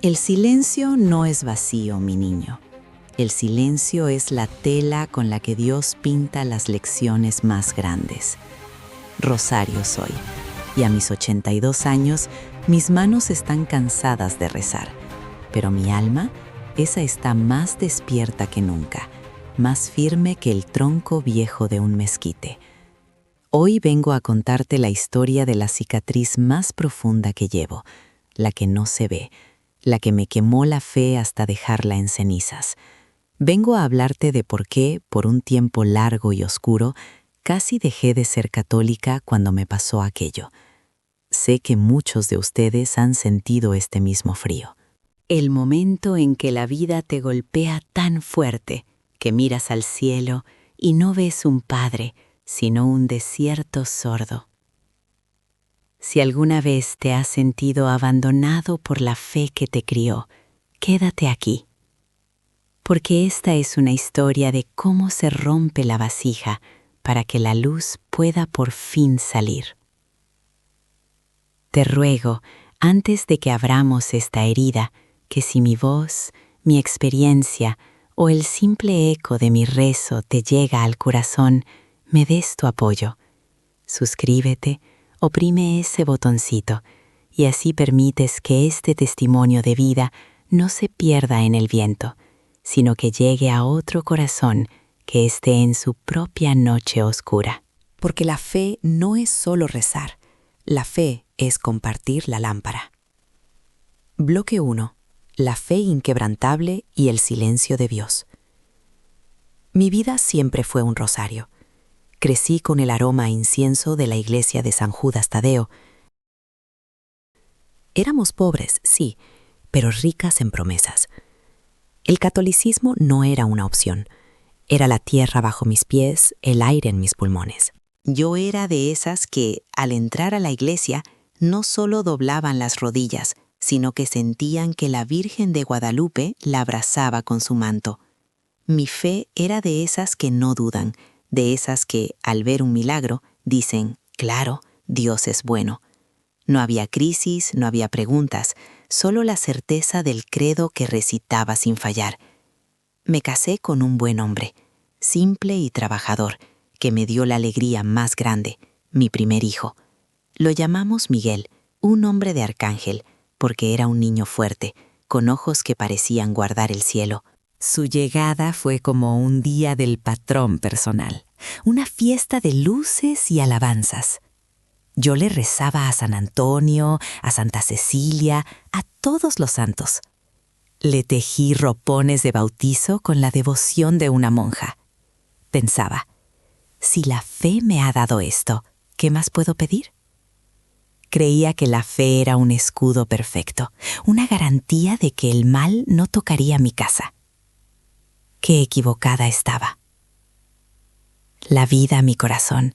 El silencio no es vacío, mi niño. El silencio es la tela con la que Dios pinta las lecciones más grandes. Rosario soy, y a mis 82 años, mis manos están cansadas de rezar, pero mi alma, esa está más despierta que nunca, más firme que el tronco viejo de un mezquite. Hoy vengo a contarte la historia de la cicatriz más profunda que llevo, la que no se ve, la que me quemó la fe hasta dejarla en cenizas. Vengo a hablarte de por qué, por un tiempo largo y oscuro, casi dejé de ser católica cuando me pasó aquello. Sé que muchos de ustedes han sentido este mismo frío. El momento en que la vida te golpea tan fuerte que miras al cielo y no ves un padre, sino un desierto sordo. Si alguna vez te has sentido abandonado por la fe que te crió, quédate aquí. Porque esta es una historia de cómo se rompe la vasija para que la luz pueda por fin salir. Te ruego, antes de que abramos esta herida, que si mi voz, mi experiencia o el simple eco de mi rezo te llega al corazón, me des tu apoyo. Suscríbete, oprime ese botoncito y así permites que este testimonio de vida no se pierda en el viento, sino que llegue a otro corazón que esté en su propia noche oscura. Porque la fe no es solo rezar, la fe es compartir la lámpara. Bloque 1. La fe inquebrantable y el silencio de Dios. Mi vida siempre fue un rosario. Crecí con el aroma a incienso de la iglesia de San Judas Tadeo. Éramos pobres, sí, pero ricas en promesas. El catolicismo no era una opción. Era la tierra bajo mis pies, el aire en mis pulmones. Yo era de esas que, al entrar a la iglesia, no solo doblaban las rodillas, sino que sentían que la Virgen de Guadalupe la abrazaba con su manto. Mi fe era de esas que no dudan, de esas que, al ver un milagro, dicen, claro, Dios es bueno. No había crisis, no había preguntas, solo la certeza del credo que recitaba sin fallar. Me casé con un buen hombre, simple y trabajador, que me dio la alegría más grande, mi primer hijo. Lo llamamos Miguel, un hombre de arcángel, porque era un niño fuerte, con ojos que parecían guardar el cielo. Su llegada fue como un día del patrón personal, una fiesta de luces y alabanzas. Yo le rezaba a San Antonio, a Santa Cecilia, a todos los santos. Le tejí ropones de bautizo con la devoción de una monja. Pensaba, si la fe me ha dado esto, ¿qué más puedo pedir? Creía que la fe era un escudo perfecto, una garantía de que el mal no tocaría mi casa. Qué equivocada estaba. La vida, mi corazón,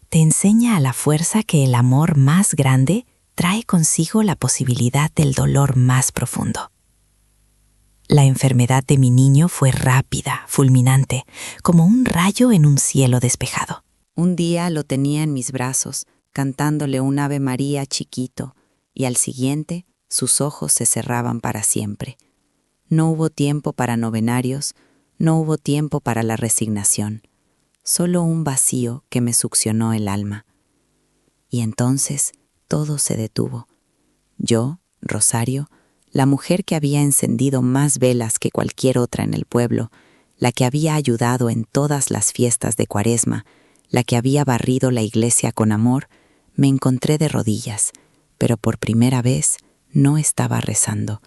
te enseña a la fuerza que el amor más grande trae consigo la posibilidad del dolor más profundo. La enfermedad de mi niño fue rápida, fulminante, como un rayo en un cielo despejado. Un día lo tenía en mis brazos, cantándole un Ave María chiquito, y al siguiente sus ojos se cerraban para siempre. No hubo tiempo para novenarios, no hubo tiempo para la resignación, solo un vacío que me succionó el alma. Y entonces todo se detuvo. Yo, Rosario, la mujer que había encendido más velas que cualquier otra en el pueblo, la que había ayudado en todas las fiestas de Cuaresma, la que había barrido la iglesia con amor, me encontré de rodillas, pero por primera vez no estaba rezando,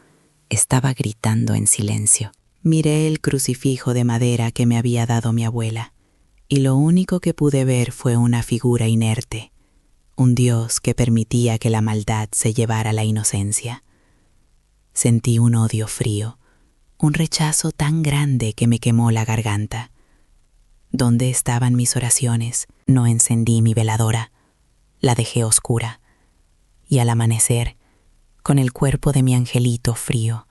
estaba gritando en silencio. Miré el crucifijo de madera que me había dado mi abuela, y lo único que pude ver fue una figura inerte, un Dios que permitía que la maldad se llevara la inocencia. Sentí un odio frío, un rechazo tan grande que me quemó la garganta. ¿Dónde estaban mis oraciones? No encendí mi veladora, la dejé oscura, y al amanecer, con el cuerpo de mi angelito frío,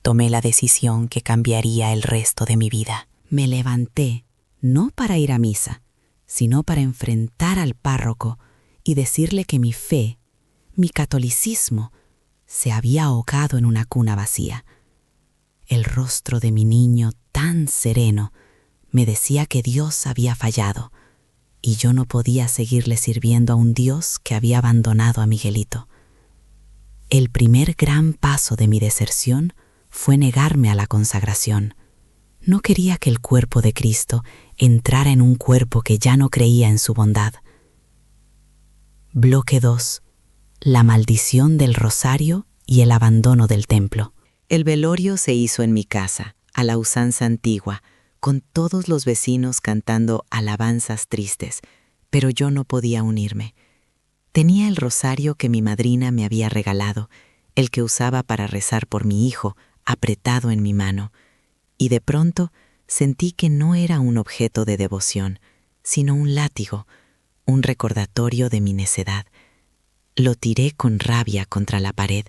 tomé la decisión que cambiaría el resto de mi vida. Me levanté, no para ir a misa, sino para enfrentar al párroco y decirle que mi fe, mi catolicismo, se había ahogado en una cuna vacía. El rostro de mi niño, tan sereno, me decía que Dios había fallado y yo no podía seguirle sirviendo a un Dios que había abandonado a Miguelito. El primer gran paso de mi deserción fue negarme a la consagración. No quería que el cuerpo de Cristo entrara en un cuerpo que ya no creía en su bondad. Bloque 2. La maldición del rosario y el abandono del templo. El velorio se hizo en mi casa, a la usanza antigua, con todos los vecinos cantando alabanzas tristes, pero yo no podía unirme. Tenía el rosario que mi madrina me había regalado, el que usaba para rezar por mi hijo, apretado en mi mano, y de pronto sentí que no era un objeto de devoción, sino un látigo, un recordatorio de mi necedad. Lo tiré con rabia contra la pared,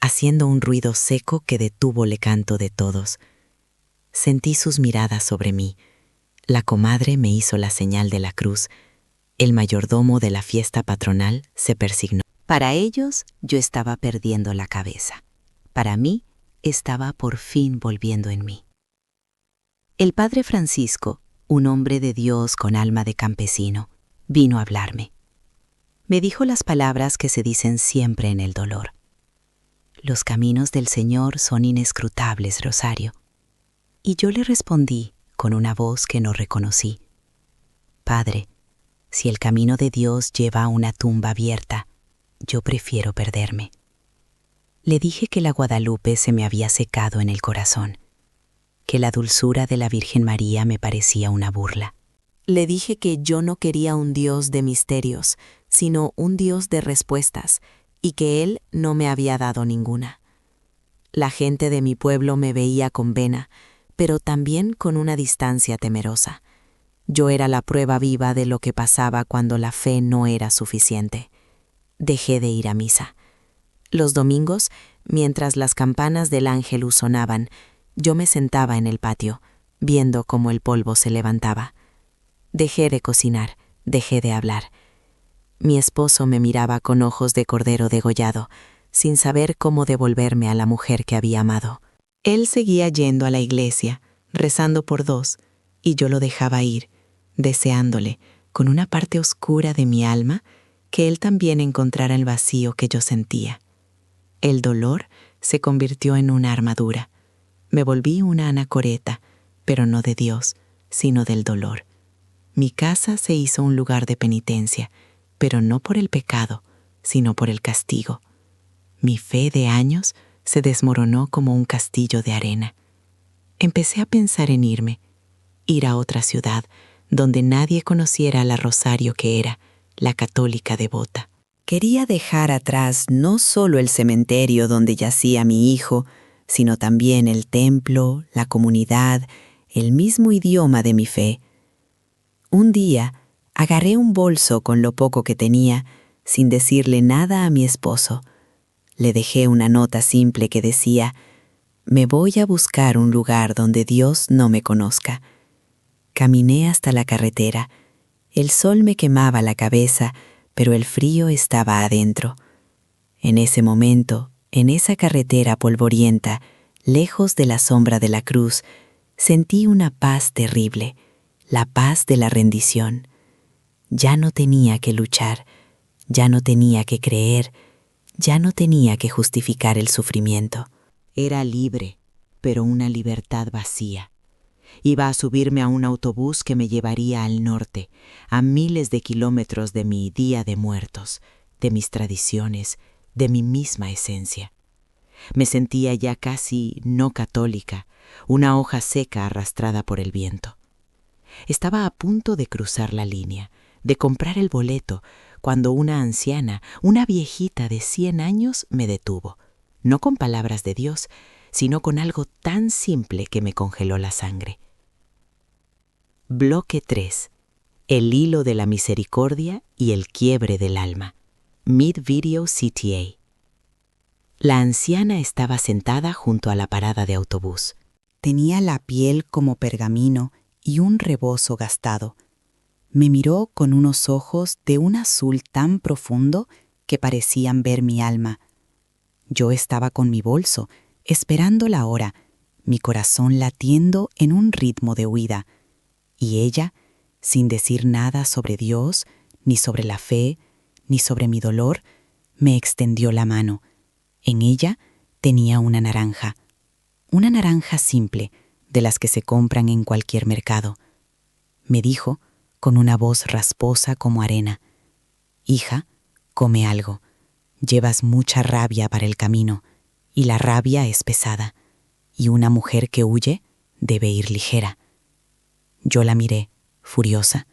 haciendo un ruido seco que detuvo el canto de todos. Sentí sus miradas sobre mí. La comadre me hizo la señal de la cruz. El mayordomo de la fiesta patronal se persignó. Para ellos, yo estaba perdiendo la cabeza. Para mí, estaba por fin volviendo en mí. El padre Francisco, un hombre de Dios con alma de campesino, vino a hablarme. Me dijo las palabras que se dicen siempre en el dolor. Los caminos del Señor son inescrutables, Rosario. Y yo le respondí con una voz que no reconocí. Padre, si el camino de Dios lleva a una tumba abierta, yo prefiero perderme. Le dije que la Guadalupe se me había secado en el corazón, que la dulzura de la Virgen María me parecía una burla. Le dije que yo no quería un Dios de misterios, sino un Dios de respuestas, y que Él no me había dado ninguna. La gente de mi pueblo me veía con pena, pero también con una distancia temerosa. Yo era la prueba viva de lo que pasaba cuando la fe no era suficiente. Dejé de ir a misa. Los domingos, mientras las campanas del Ángelus sonaban, yo me sentaba en el patio, viendo cómo el polvo se levantaba. Dejé de cocinar, dejé de hablar. Mi esposo me miraba con ojos de cordero degollado, sin saber cómo devolverme a la mujer que había amado. Él seguía yendo a la iglesia, rezando por dos, y yo lo dejaba ir, deseándole, con una parte oscura de mi alma, que él también encontrara el vacío que yo sentía. El dolor se convirtió en una armadura. Me volví una anacoreta, pero no de Dios, sino del dolor. Mi casa se hizo un lugar de penitencia, pero no por el pecado, sino por el castigo. Mi fe de años se desmoronó como un castillo de arena. Empecé a pensar en irme, ir a otra ciudad, donde nadie conociera a la Rosario que era, la católica devota. Quería dejar atrás no solo el cementerio donde yacía mi hijo, sino también el templo, la comunidad, el mismo idioma de mi fe. Un día, agarré un bolso con lo poco que tenía, sin decirle nada a mi esposo. Le dejé una nota simple que decía: «Me voy a buscar un lugar donde Dios no me conozca». Caminé hasta la carretera. El sol me quemaba la cabeza, pero el frío estaba adentro. En ese momento, en esa carretera polvorienta, lejos de la sombra de la cruz, sentí una paz terrible, la paz de la rendición. Ya no tenía que luchar, ya no tenía que creer, ya no tenía que justificar el sufrimiento. Era libre, pero una libertad vacía. Iba a subirme a un autobús que me llevaría al norte, a miles de kilómetros de mi Día de Muertos, de mis tradiciones, de mi misma esencia. Me sentía ya casi no católica, una hoja seca arrastrada por el viento. Estaba a punto de cruzar la línea, de comprar el boleto, cuando una anciana, una viejita de 100 años, me detuvo, no con palabras de Dios, sino con algo tan simple que me congeló la sangre. Bloque 3. El hilo de la misericordia y el quiebre del alma. Mid-Video CTA. La anciana estaba sentada junto a la parada de autobús. Tenía la piel como pergamino y un rebozo gastado. Me miró con unos ojos de un azul tan profundo que parecían ver mi alma. Yo estaba con mi bolso, esperando la hora, mi corazón latiendo en un ritmo de huida. Y ella, sin decir nada sobre Dios, ni sobre la fe, ni sobre mi dolor, me extendió la mano. En ella tenía una naranja simple, de las que se compran en cualquier mercado. Me dijo, con una voz rasposa como arena: «Hija, come algo. Llevas mucha rabia para el camino, y la rabia es pesada, y una mujer que huye debe ir ligera». Yo la miré, furiosa.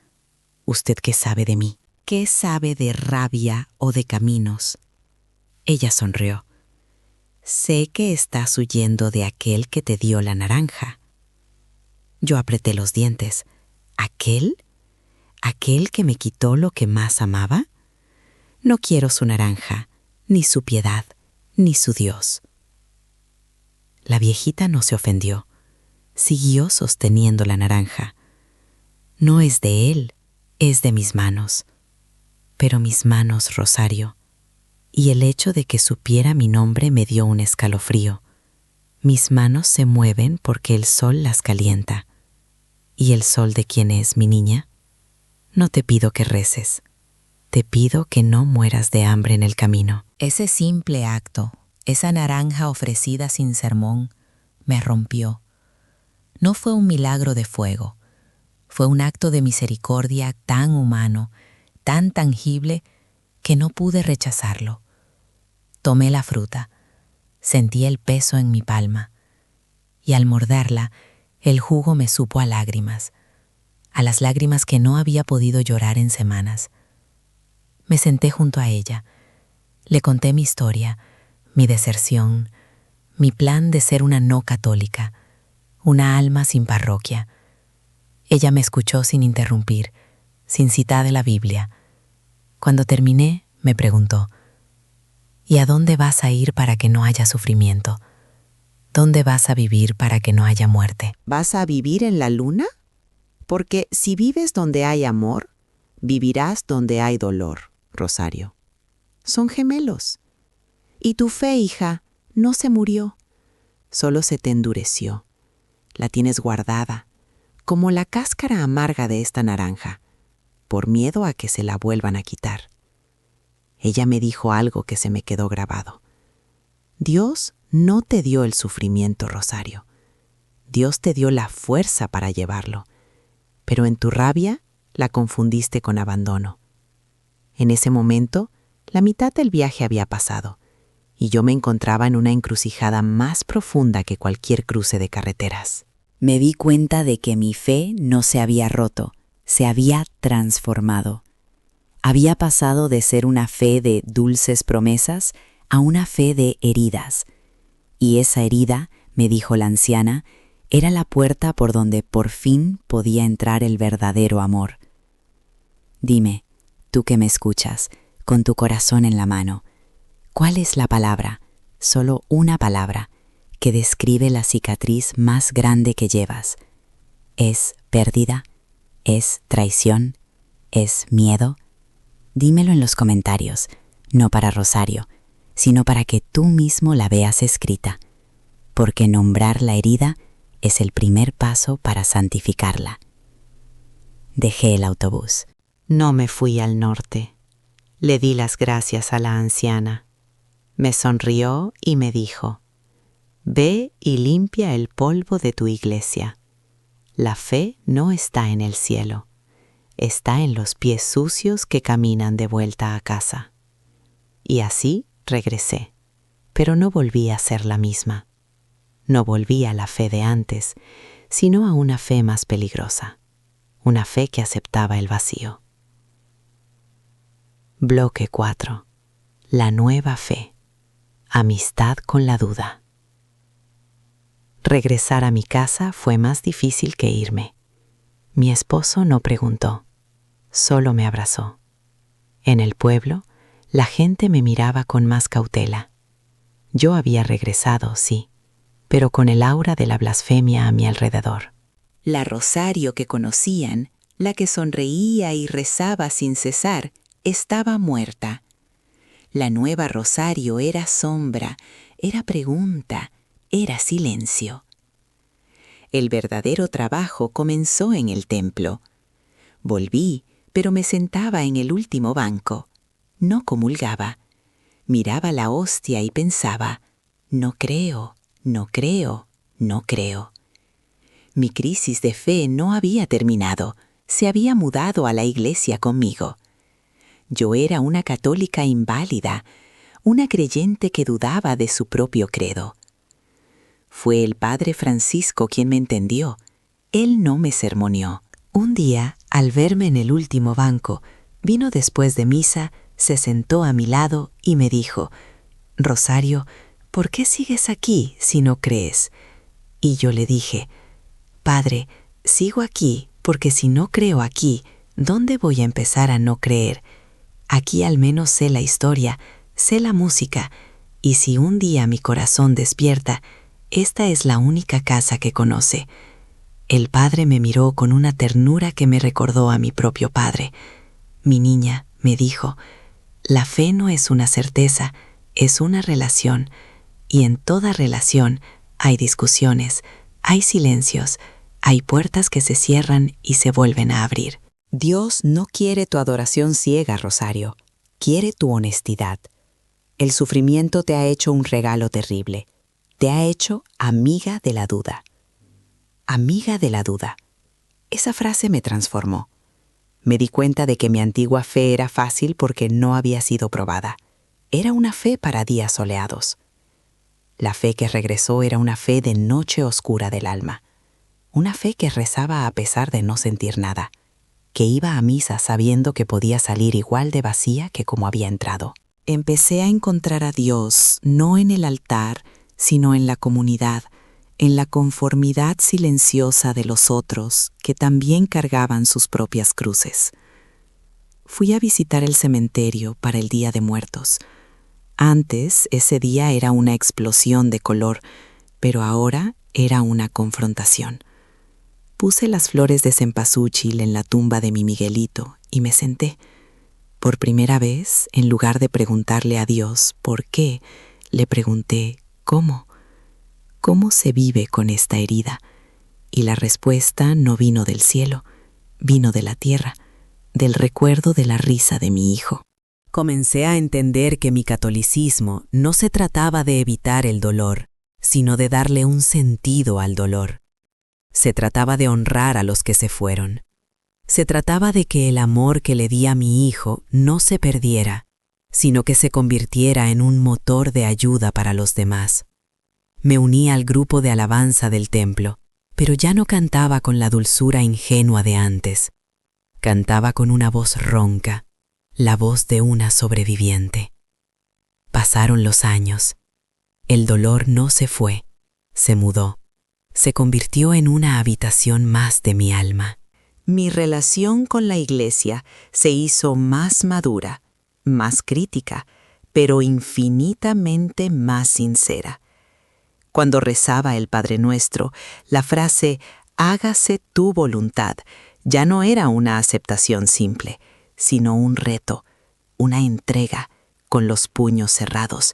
«¿Usted qué sabe de mí? ¿Qué sabe de rabia o de caminos?» Ella sonrió. «Sé que estás huyendo de aquel que te dio la naranja». Yo apreté los dientes. ¿Aquel? ¿Aquel que me quitó lo que más amaba? No quiero su naranja, ni su piedad, ni su Dios. La viejita no se ofendió. Siguió sosteniendo la naranja. «No es de él, es de mis manos». Pero mis manos, Rosario, y el hecho de que supiera mi nombre me dio un escalofrío. Mis manos se mueven porque el sol las calienta. ¿Y el sol de quién es, mi niña? No te pido que reces. Te pido que no mueras de hambre en el camino. Ese simple acto, esa naranja ofrecida sin sermón, me rompió. No fue un milagro de fuego. Fue un acto de misericordia tan humano, tan tangible, que no pude rechazarlo. Tomé la fruta, sentí el peso en mi palma, y al morderla, el jugo me supo a lágrimas, a las lágrimas que no había podido llorar en semanas. Me senté junto a ella, le conté mi historia, mi deserción, mi plan de ser una no católica, una alma sin parroquia. Ella me escuchó sin interrumpir, sin citar de la Biblia. Cuando terminé, me preguntó: ¿y a dónde vas a ir para que no haya sufrimiento? ¿Dónde vas a vivir para que no haya muerte? ¿Vas a vivir en la luna? Porque si vives donde hay amor, vivirás donde hay dolor, Rosario. Son gemelos. Y tu fe, hija, no se murió, solo se te endureció. La tienes guardada, como la cáscara amarga de esta naranja, por miedo a que se la vuelvan a quitar. Ella me dijo algo que se me quedó grabado. Dios no te dio el sufrimiento, Rosario. Dios te dio la fuerza para llevarlo, pero en tu rabia la confundiste con abandono. En ese momento, la mitad del viaje había pasado, y yo me encontraba en una encrucijada más profunda que cualquier cruce de carreteras. Me di cuenta de que mi fe no se había roto, se había transformado. Había pasado de ser una fe de dulces promesas a una fe de heridas. Y esa herida, me dijo la anciana, era la puerta por donde por fin podía entrar el verdadero amor. Dime, tú que me escuchas, con tu corazón en la mano, ¿cuál es la palabra, solo una palabra, que describe la cicatriz más grande que llevas? ¿Es pérdida? ¿Es traición? ¿Es miedo? Dímelo en los comentarios, no para Rosario, sino para que tú mismo la veas escrita, porque nombrar la herida es el primer paso para santificarla. Dejé el autobús. No me fui al norte. Le di las gracias a la anciana. Me sonrió y me dijo: «Ve y limpia el polvo de tu iglesia. La fe no está en el cielo, está en los pies sucios que caminan de vuelta a casa». Y así regresé, pero no volví a ser la misma. No volví a la fe de antes, sino a una fe más peligrosa, una fe que aceptaba el vacío. Bloque 4. La nueva fe. Amistad con la duda. Regresar a mi casa fue más difícil que irme. Mi esposo no preguntó, solo me abrazó. En el pueblo, la gente me miraba con más cautela. Yo había regresado, sí, pero con el aura de la blasfemia a mi alrededor. La Rosario que conocían, la que sonreía y rezaba sin cesar, estaba muerta. La nueva Rosario era sombra, era pregunta, era silencio. El verdadero trabajo comenzó en el templo. Volví, pero me sentaba en el último banco. No comulgaba. Miraba la hostia y pensaba, no creo, no creo, no creo. Mi crisis de fe no había terminado, se había mudado a la iglesia conmigo. Yo era una católica inválida, una creyente que dudaba de su propio credo. Fue el padre Francisco quien me entendió. Él no me sermoneó. Un día, al verme en el último banco, vino después de misa, se sentó a mi lado y me dijo, «Rosario, ¿por qué sigues aquí si no crees?» Y yo le dije, «Padre, sigo aquí porque si no creo aquí, ¿dónde voy a empezar a no creer? Aquí al menos sé la historia, sé la música, y si un día mi corazón despierta, esta es la única casa que conoce». El padre me miró con una ternura que me recordó a mi propio padre. «Mi niña», me dijo, «la fe no es una certeza, es una relación, y en toda relación hay discusiones, hay silencios, hay puertas que se cierran y se vuelven a abrir». Dios no quiere tu adoración ciega, Rosario, quiere tu honestidad. El sufrimiento te ha hecho un regalo terrible, te ha hecho amiga de la duda. Amiga de la duda. Esa frase me transformó. Me di cuenta de que mi antigua fe era fácil porque no había sido probada. Era una fe para días soleados. La fe que regresó era una fe de noche oscura del alma. Una fe que rezaba a pesar de no sentir nada, que iba a misa sabiendo que podía salir igual de vacía que como había entrado. Empecé a encontrar a Dios no en el altar, sino en la comunidad, en la conformidad silenciosa de los otros que también cargaban sus propias cruces. Fui a visitar el cementerio para el Día de Muertos. Antes, ese día era una explosión de color, pero ahora era una confrontación. Puse las flores de cempasúchil en la tumba de mi Miguelito y me senté. Por primera vez, en lugar de preguntarle a Dios por qué, le pregunté ¿cómo? ¿Cómo se vive con esta herida? Y la respuesta no vino del cielo, vino de la tierra, del recuerdo de la risa de mi hijo. Comencé a entender que mi catolicismo no se trataba de evitar el dolor, sino de darle un sentido al dolor. Se trataba de honrar a los que se fueron. Se trataba de que el amor que le di a mi hijo no se perdiera, sino que se convirtiera en un motor de ayuda para los demás. Me uní al grupo de alabanza del templo, pero ya no cantaba con la dulzura ingenua de antes. Cantaba con una voz ronca, la voz de una sobreviviente. Pasaron los años. El dolor no se fue, se mudó. Se convirtió en una habitación más de mi alma. Mi relación con la iglesia se hizo más madura, más crítica, pero infinitamente más sincera. Cuando rezaba el Padre Nuestro, la frase «hágase tu voluntad» ya no era una aceptación simple, sino un reto, una entrega, con los puños cerrados,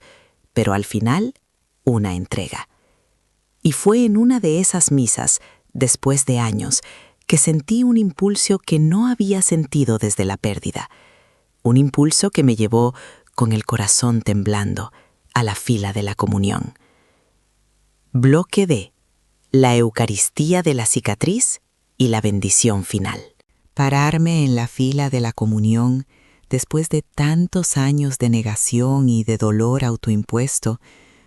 pero al final, una entrega. Y fue en una de esas misas, después de años, que sentí un impulso que no había sentido desde la pérdida. Un impulso que me llevó, con el corazón temblando, a la fila de la comunión. Bloque D. La Eucaristía de la cicatriz y la bendición final. Pararme en la fila de la comunión, después de tantos años de negación y de dolor autoimpuesto,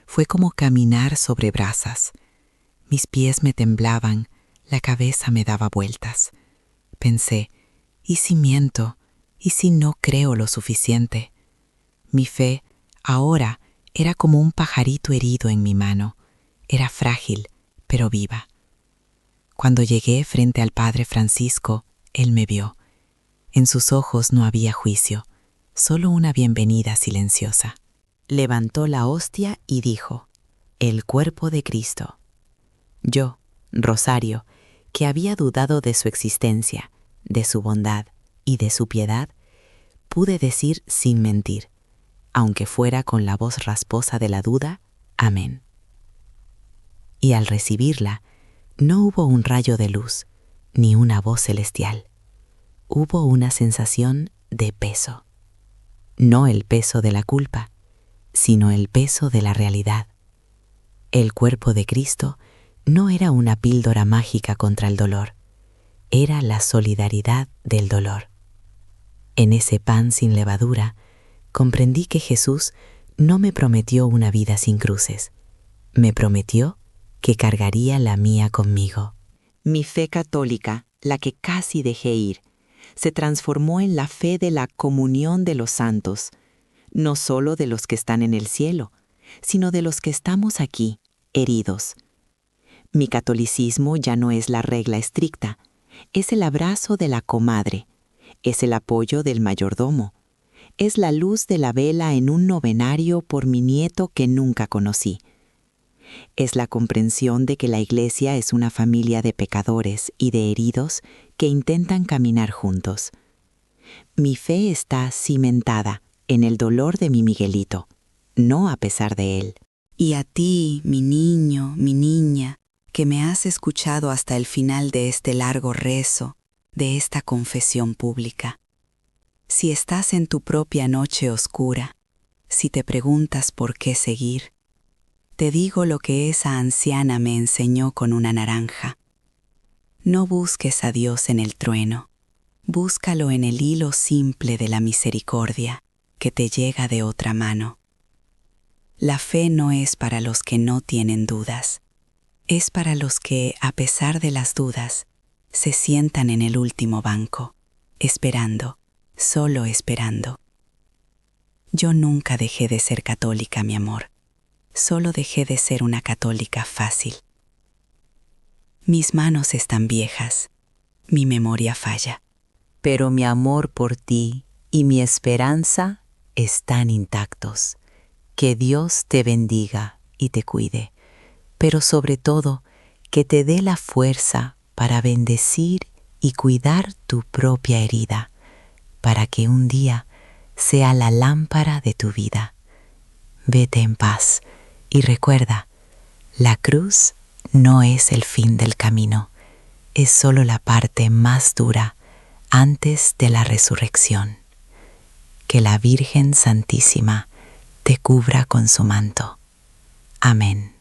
fue como caminar sobre brasas. Mis pies me temblaban, la cabeza me daba vueltas. Pensé, ¿y si miento? ¿Y si no creo lo suficiente? Mi fe, ahora, era como un pajarito herido en mi mano. Era frágil, pero viva. Cuando llegué frente al Padre Francisco, él me vio. En sus ojos no había juicio, solo una bienvenida silenciosa. Levantó la hostia y dijo, «El cuerpo de Cristo». Yo, Rosario, que había dudado de su existencia, de su bondad y de su piedad, pude decir sin mentir, aunque fuera con la voz rasposa de la duda, amén. Y al recibirla, no hubo un rayo de luz, ni una voz celestial. Hubo una sensación de peso. No el peso de la culpa, sino el peso de la realidad. El cuerpo de Cristo no era una píldora mágica contra el dolor, era la solidaridad del dolor. En ese pan sin levadura, comprendí que Jesús no me prometió una vida sin cruces, me prometió que cargaría la mía conmigo. Mi fe católica, la que casi dejé ir, se transformó en la fe de la comunión de los santos, no solo de los que están en el cielo, sino de los que estamos aquí, heridos. Mi catolicismo ya no es la regla estricta, es el abrazo de la comadre, es el apoyo del mayordomo, es la luz de la vela en un novenario por mi nieto que nunca conocí. Es la comprensión de que la Iglesia es una familia de pecadores y de heridos que intentan caminar juntos. Mi fe está cimentada en el dolor de mi Miguelito, no a pesar de él. Y a ti, mi niño, mi niña, que me has escuchado hasta el final de este largo rezo, de esta confesión pública. Si estás en tu propia noche oscura, si te preguntas por qué seguir, te digo lo que esa anciana me enseñó con una naranja. No busques a Dios en el trueno, búscalo en el hilo simple de la misericordia que te llega de otra mano. La fe no es para los que no tienen dudas, es para los que, a pesar de las dudas, se sientan en el último banco, esperando, solo esperando. Yo nunca dejé de ser católica, mi amor. Solo dejé de ser una católica fácil. Mis manos están viejas, mi memoria falla. Pero mi amor por ti y mi esperanza están intactos. Que Dios te bendiga y te cuide, pero sobre todo, que te dé la fuerza para bendecir y cuidar tu propia herida, para que un día sea la lámpara de tu vida. Vete en paz y recuerda, la cruz no es el fin del camino, es solo la parte más dura antes de la resurrección. Que la Virgen Santísima te cubra con su manto. Amén.